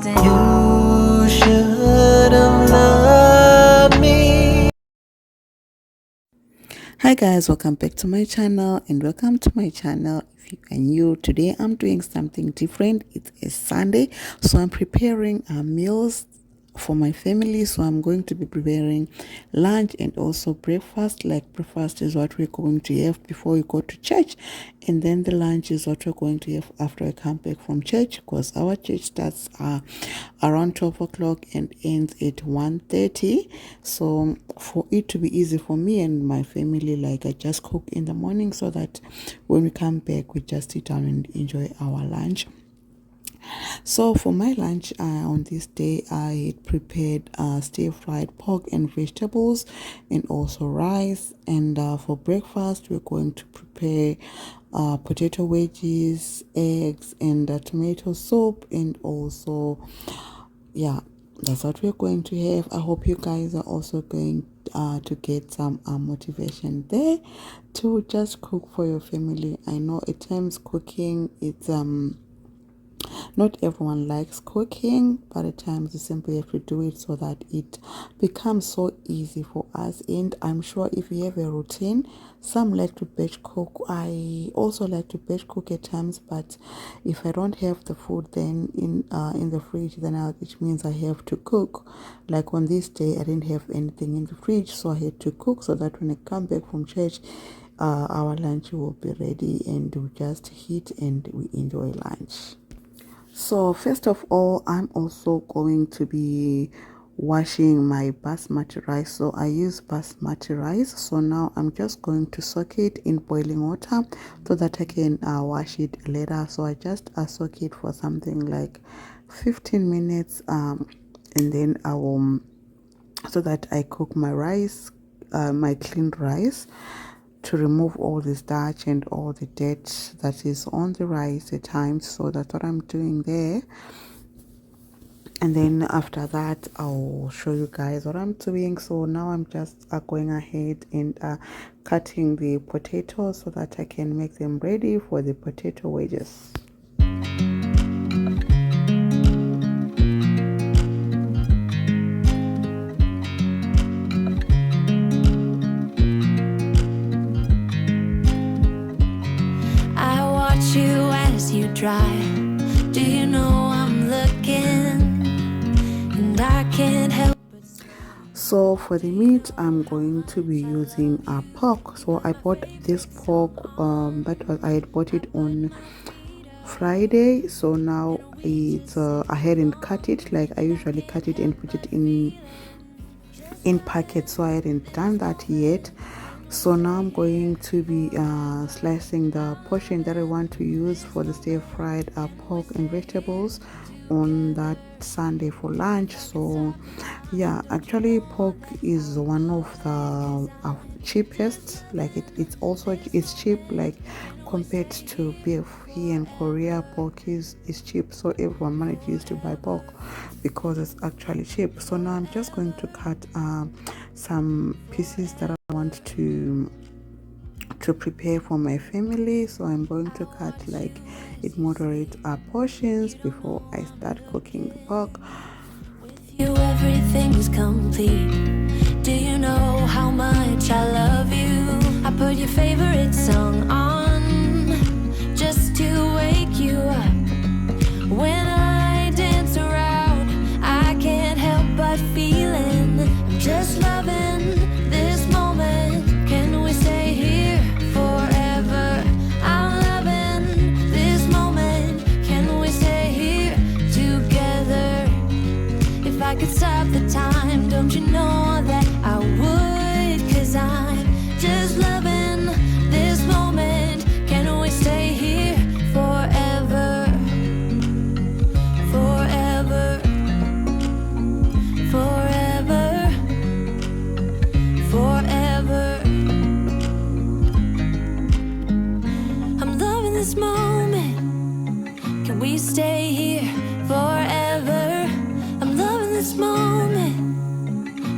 You should have loved me. Hi guys, welcome back to my channel and welcome to my channel. If you are new, today I'm doing something different. It's a Sunday, so I'm preparing meals for my family. So I'm going to be preparing lunch and also breakfast. Like breakfast is what we're going to have before we go to church, and then the lunch is what we're going to have after I come back from church, because our church starts around 12 o'clock and ends at 1:30. So for it to be easy for me and my family, like I just cook in the morning so that when we come back we just sit down and enjoy our lunch. So for my lunch on this day, I had prepared stir-fried pork and vegetables and also rice. And for breakfast, we're going to prepare potato wedges, eggs, and tomato soup. And also, yeah, that's what we're going to have. I hope you guys are also going to get some motivation there to just cook for your family. I know at times cooking, it's not everyone likes cooking, but at times you simply have to do it so that it becomes so easy for us. And I'm sure if you have a routine, some like to batch cook. I also like to batch cook at times, but if I don't have the food then in the fridge, then it means I have to cook. Like on this day, I didn't have anything in the fridge, so I had to cook so that when I come back from church, our lunch will be ready and we just eat and we enjoy lunch. So first of all, I'm also going to be washing my basmati rice. So I use basmati rice. So now I'm just going to soak it in boiling water so that I can wash it later. So I just soak it for something like 15 minutes and then I will, so that I cook my rice, my cleaned rice, to remove all the starch and all the dirt that is on the rice at times. So that's what I'm doing there. And then after that, I'll show you guys what I'm doing. So now I'm just going ahead and cutting the potatoes so that I can make them ready for the potato wedges. You as you drive, do you know I'm looking, and I can't help but... So for the meat, I'm going to be using pork. So I bought this pork, I had bought it on Friday. So now it's I hadn't cut it like I usually cut it and put it in packets, so I hadn't done that yet. So now I'm going to be slicing the portion that I want to use for the stir-fried pork and vegetables on that Sunday for lunch. So yeah, actually pork is one of the cheapest, like it's cheap, like compared to beef. Here in Korea, pork is cheap, so everyone manages to buy pork because it's actually cheap. So now I'm just going to cut some pieces that I want to prepare for my family. So I'm going to cut like in moderate portions before I start cooking the pork. With you everything's complete. Do you know how much I love you? I put your favorite song on just to wake you up. When I dance around, I can't help but feeling I'm just loving this moment. Can we stay here forever? I'm loving this moment. Can we stay here together? If I could stop the time, don't you know that I would? 'Cause I'm just loving this moment. Can we stay here forever? Forever. Forever. Forever. I'm loving this moment. Can we stay here forever? I'm loving this moment.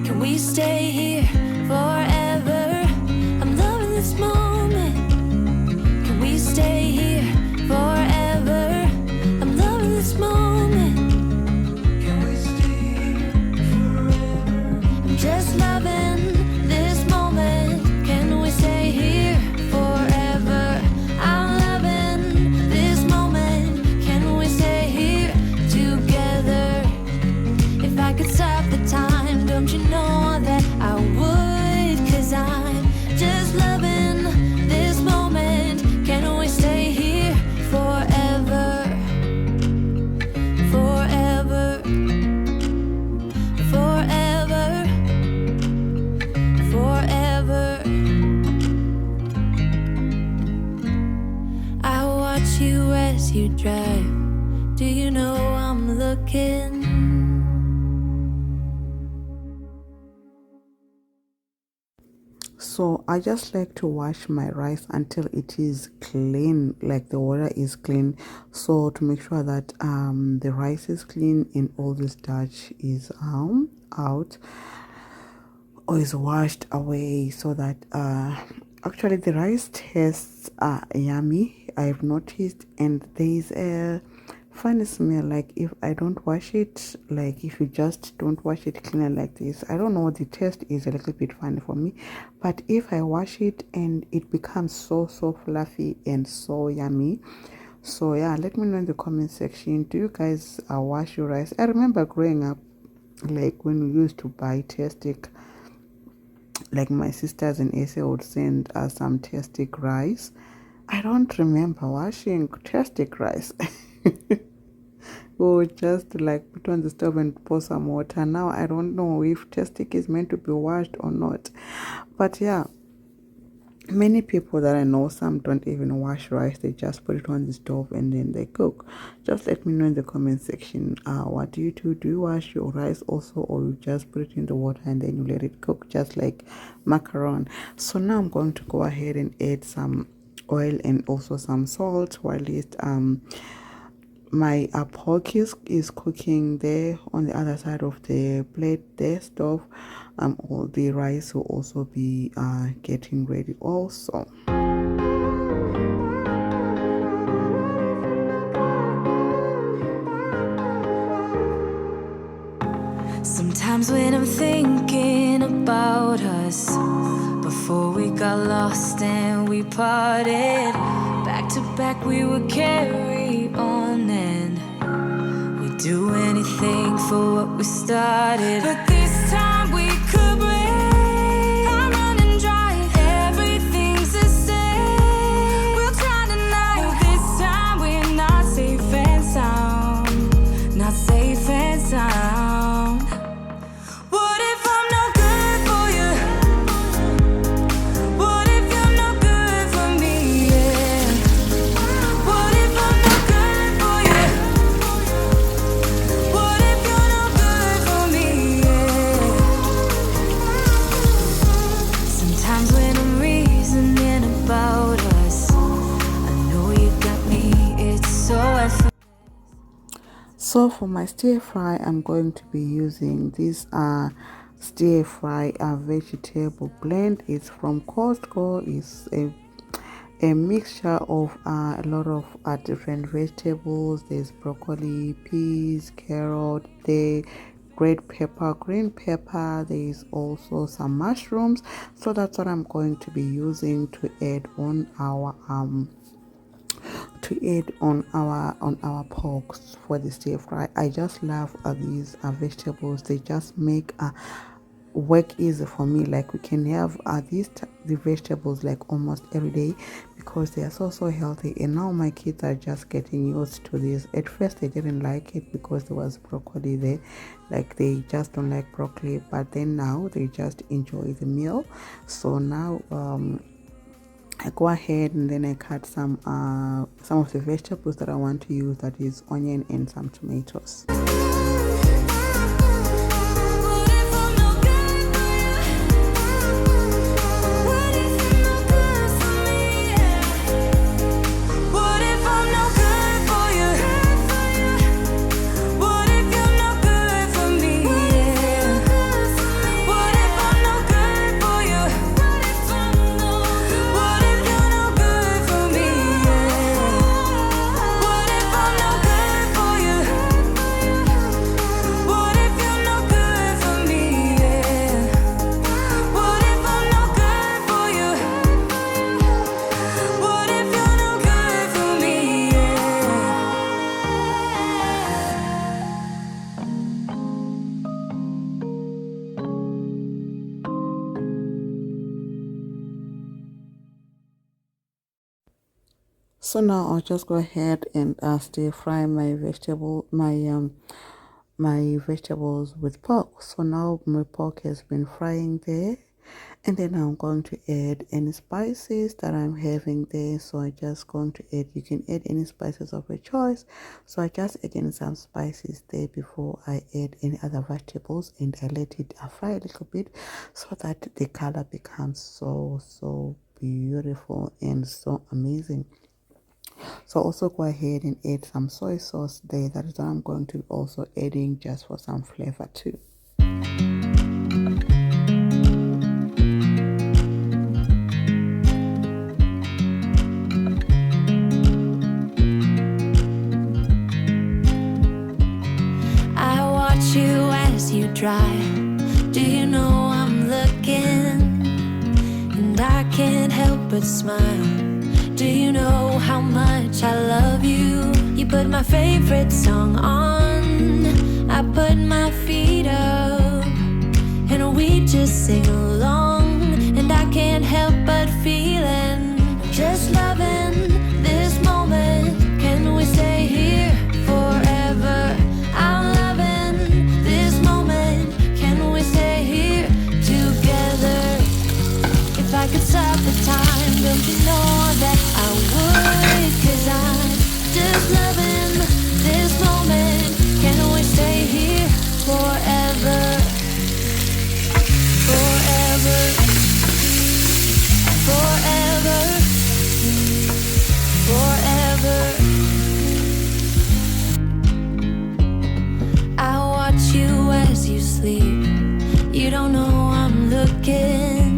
Can we stay here forever? I'm loving this moment. Can we stay here forever? I'm loving this moment. So I just like to wash my rice until it is clean, like the water is clean, so to make sure that the rice is clean and all the starch is out or is washed away, so that actually the rice tastes yummy, I've noticed. And there is a funny smell, like if I don't wash it, like if you just don't wash it cleaner like this, I don't know, the taste is a little bit funny for me. But if I wash it, and it becomes so fluffy and so yummy. So yeah, let me know in the comment section, do you guys wash your rice? I remember growing up, like when we used to buy Tastic, like my sisters in SA would send us some Tastic rice. I don't remember washing Tastic rice. We would just like put on the stove and pour some water. Now I don't know if Tastic is meant to be washed or not. But yeah, many people that I know, some don't even wash rice, they just put it on the stove and then they cook. Just let me know in the comment section, what do you do? Do you wash your rice also, or you just put it in the water and then you let it cook just like macaron? So now I'm going to go ahead and add some oil and also some salt, while it my pork is cooking there on the other side of the plate, the stove. All the rice will also be getting ready also. Sometimes when I'm thinking about us, before we got lost and we parted, back to back we would carry on, and we'd do anything for what we started. But this time we could break. I'm running dry, everything's the same. We'll try tonight, but this time we're not safe and sound. Not safe and sound. What if I'm no good for you? What if you're no good for me? Yeah. What if I'm no good for you? What if you're no good for me? Yeah. Sometimes when I'm reasoning about us, I know you got me, it's so effortless. So for my stir fry, I'm going to be using this stir fry vegetable blend. It's from Costco. It's a mixture of a lot of different vegetables. There's broccoli, peas, carrot, the red pepper, green pepper. There is also some mushrooms. So that's what I'm going to be using to add on our pork for the stir fry. I just love these vegetables. They just make work easy for me. Like we can have the vegetables like almost every day, because they are so healthy. And now my kids are just getting used to this. At first they didn't like it because there was broccoli there, like they just don't like broccoli, but then now they just enjoy the meal. So now I go ahead and then I cut some of the vegetables that I want to use, that is onion and some tomatoes. So now I'll just go ahead and stir fry my vegetables with pork. So now my pork has been frying there. And then I'm going to add any spices that I'm having there. So I just going to add, you can add any spices of your choice. So I just add in some spices there before I add any other vegetables, and I let it fry a little bit so that the color becomes so beautiful and so amazing. So also go ahead and add some soy sauce there. That is what I'm going to also adding just for some flavor too. I watch you as you drive. Do you know I'm looking? And I can't help but smile. Do you know how much I love you? You put my favorite song on. I put my feet up, and we just sing along. And I can't help but feeling, just loving this moment. Can we stay here forever? I'm loving this moment. Can we stay here together? If I could stop the time, don't you know that I would? 'Cause I'm just loving this moment. Can we stay here forever? Forever. Forever. Forever. I watch you as you sleep. You don't know I'm looking.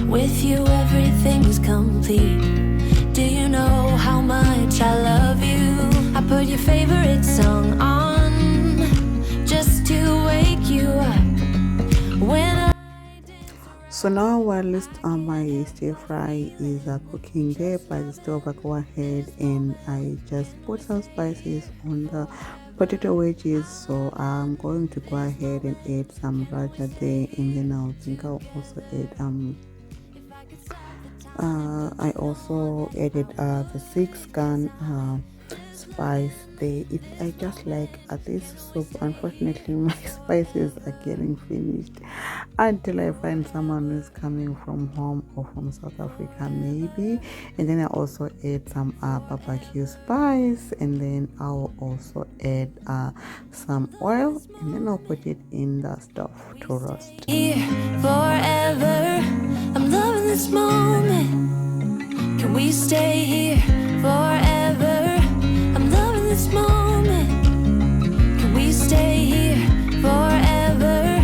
With you everything's complete. Do you know how much I love you? I put your favorite song on just to wake you up. When I So now while my stir fry is cooking there by the stove, I go ahead and I just put some spices on the potato wedges. So I'm going to go ahead and add some raja there, and then I'll also add I also added the 6-gun spice there. I just like this soup. Unfortunately, my spices are getting finished until I find someone who's coming from home or from South Africa maybe. And then I also add some barbecue spice, and then I'll also add some oil, and then I'll put it in the stove to roast. here forever, I'm loving this moment. Can we stay here forever? I'm loving this moment. Can we stay here forever?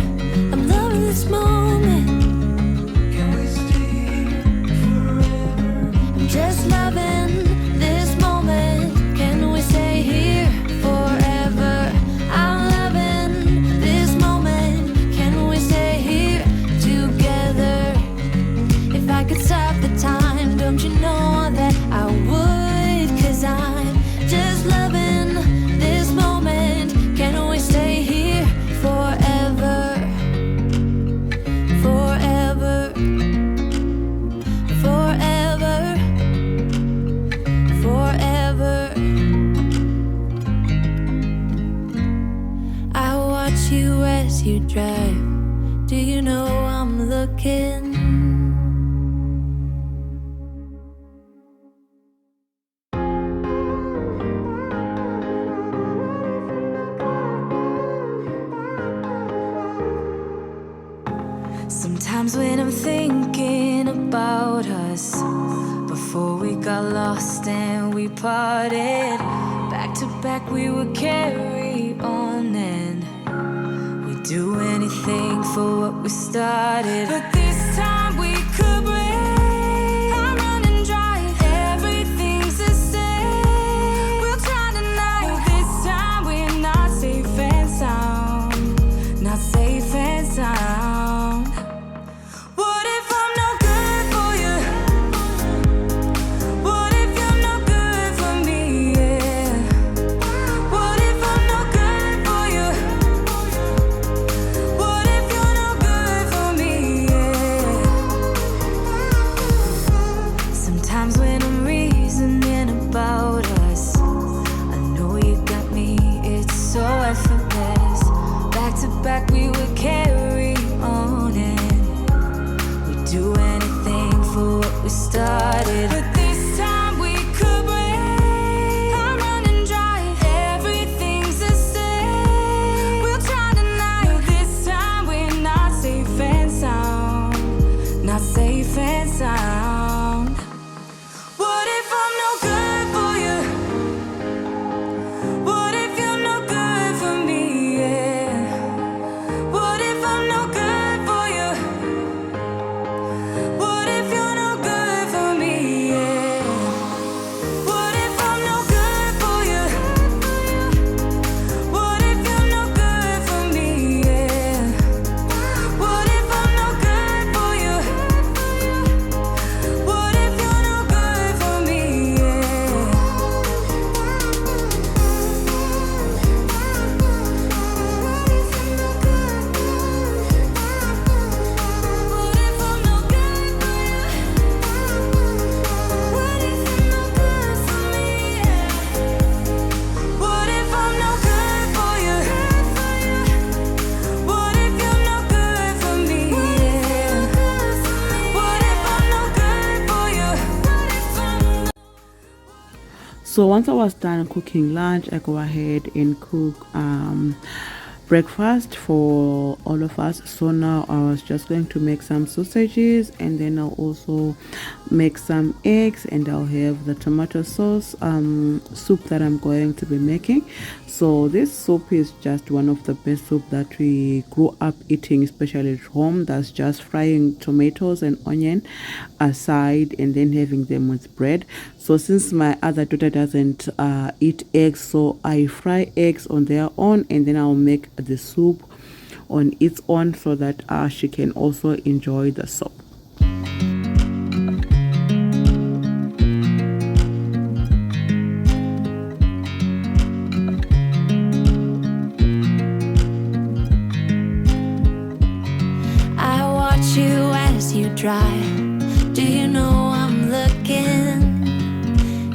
I'm loving this moment. Can we stay here forever? I'm just loving this moment. Can we stay here forever? I'm loving this moment. Can we stay here together? If I could stop the time, don't you know that I would? 'Cause I'm just loving this moment. Can we stay here forever? Forever. Forever. Forever. I watch you as you drive. Do you know I'm looking? Sometimes when I'm thinking about us, before we got lost and we parted, back to back we would carry on, and we'd do anything for what we started. But this time we could break. I'm running dry, everything's the same. We'll try tonight. This time we're not safe and sound. Not safe and sound. What if I'm no good for you? What if you're no good for me? Yeah. What if I'm no good for you? What if you're no good for me? Yeah. Sometimes when I'm reasoning about us, I know you got me, it's so effortless. Back to back we would carry on, and So once I was done cooking lunch, I go ahead and cook breakfast for all of us. So now I was just going to make some sausages, and then I'll also make some eggs, and I'll have the tomato sauce soup that I'm going to be making. So this soup is just one of the best soup that we grew up eating, especially at home. That's just frying tomatoes and onion aside and then having them with bread. So since my other daughter doesn't eat eggs, so I fry eggs on their own, and then I'll make the soup on its own so that she can also enjoy the soup. I watch you as you drive. Do you know I'm looking?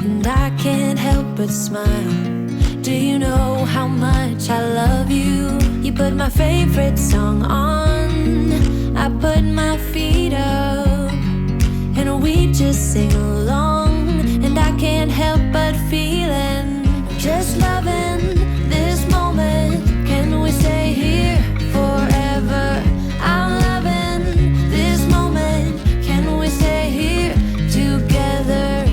And I can't help but smile. Do you know how much I love you? You put my favorite song on. I put my feet up, and we just sing along. And I can't help but feeling, just loving this moment. Can we stay here forever? I'm loving this moment. Can we stay here together?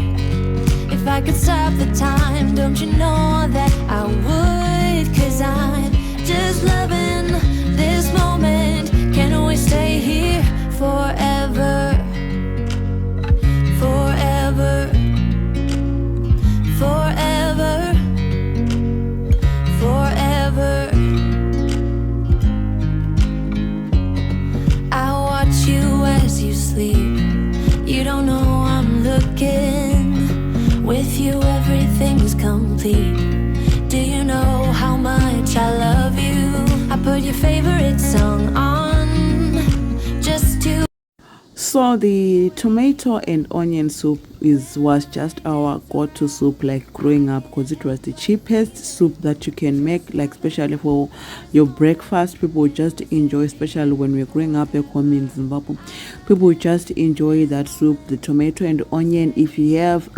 If I could stop the time, don't you know that I would? 'Cause I'm just loving this moment. Can we stay here forever? Forever. Forever. Forever. I watch you as you sleep. You don't know I'm looking. With you everything's complete. Do you know how much I love you? I put your favorite song on just to. So the tomato and onion soup was just our go-to soup like growing up, because it was the cheapest soup that you can make, like especially for your breakfast. People would just enjoy, especially when we were growing up back home in Zimbabwe, people would just enjoy that soup, the tomato and onion. If you have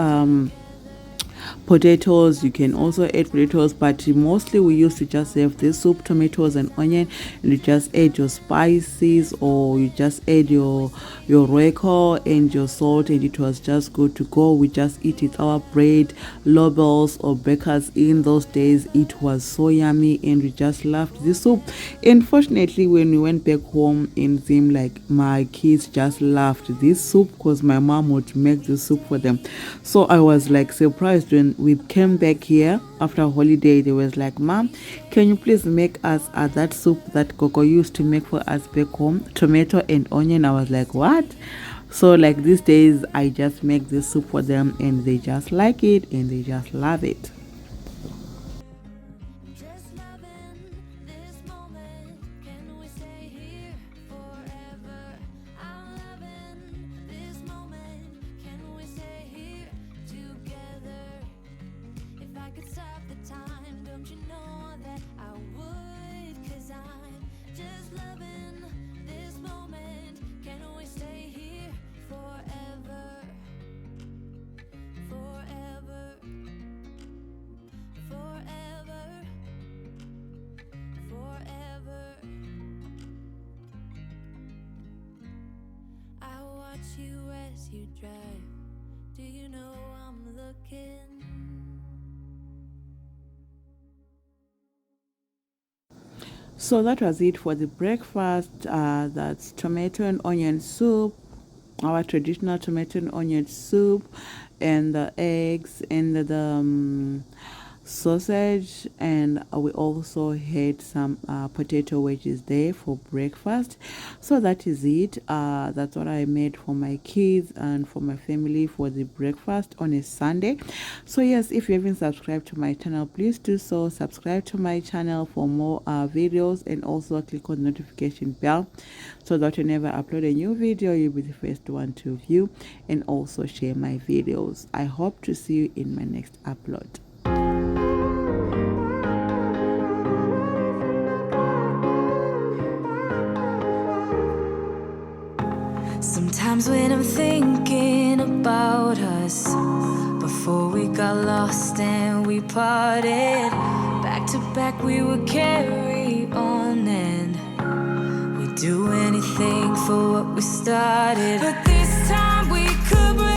potatoes, you can also add potatoes, but mostly we used to just have this soup, tomatoes and onion, and you just add your spices, or you just add your royco and your salt, and it was just good to go. We just eat it our bread, lobels or bakers. In those days it was so yummy, and we just loved this soup. Unfortunately, when we went back home in Zim, like my kids just loved this soup because my mom would make the soup for them. So I was like surprised when we came back here after a holiday. They was like, "Mom, can you please make us that soup that Coco used to make for us back home, tomato and onion?" I was like, "What?" So like these days I just make this soup for them, and they just like it and they just love it. Just loving this moment. Can we stay here forever? I'm loving this moment. Can we stay here together? If I could stop the time, don't you know that I would? 'Cause I'm just loving this moment. Can we stay here forever? Forever. Forever. Forever. I watch you as you drive. Do you know I'm looking? So that was it for the breakfast. That's tomato and onion soup, our traditional tomato and onion soup, and the eggs and the sausage, and we also had some potato wedges there for breakfast. So that is it. That's what I made for my kids and for my family for the breakfast on a Sunday. So yes, if you haven't subscribed to my channel, please do so. Subscribe to my channel for more videos, and also click on the notification bell so that whenever I upload a new video, you'll be the first one to view, and also share my videos. I hope to see you in my next upload. Sometimes when I'm thinking about us, but before we got lost and we parted. Back to back we would carry on and we'd do anything for what we started. But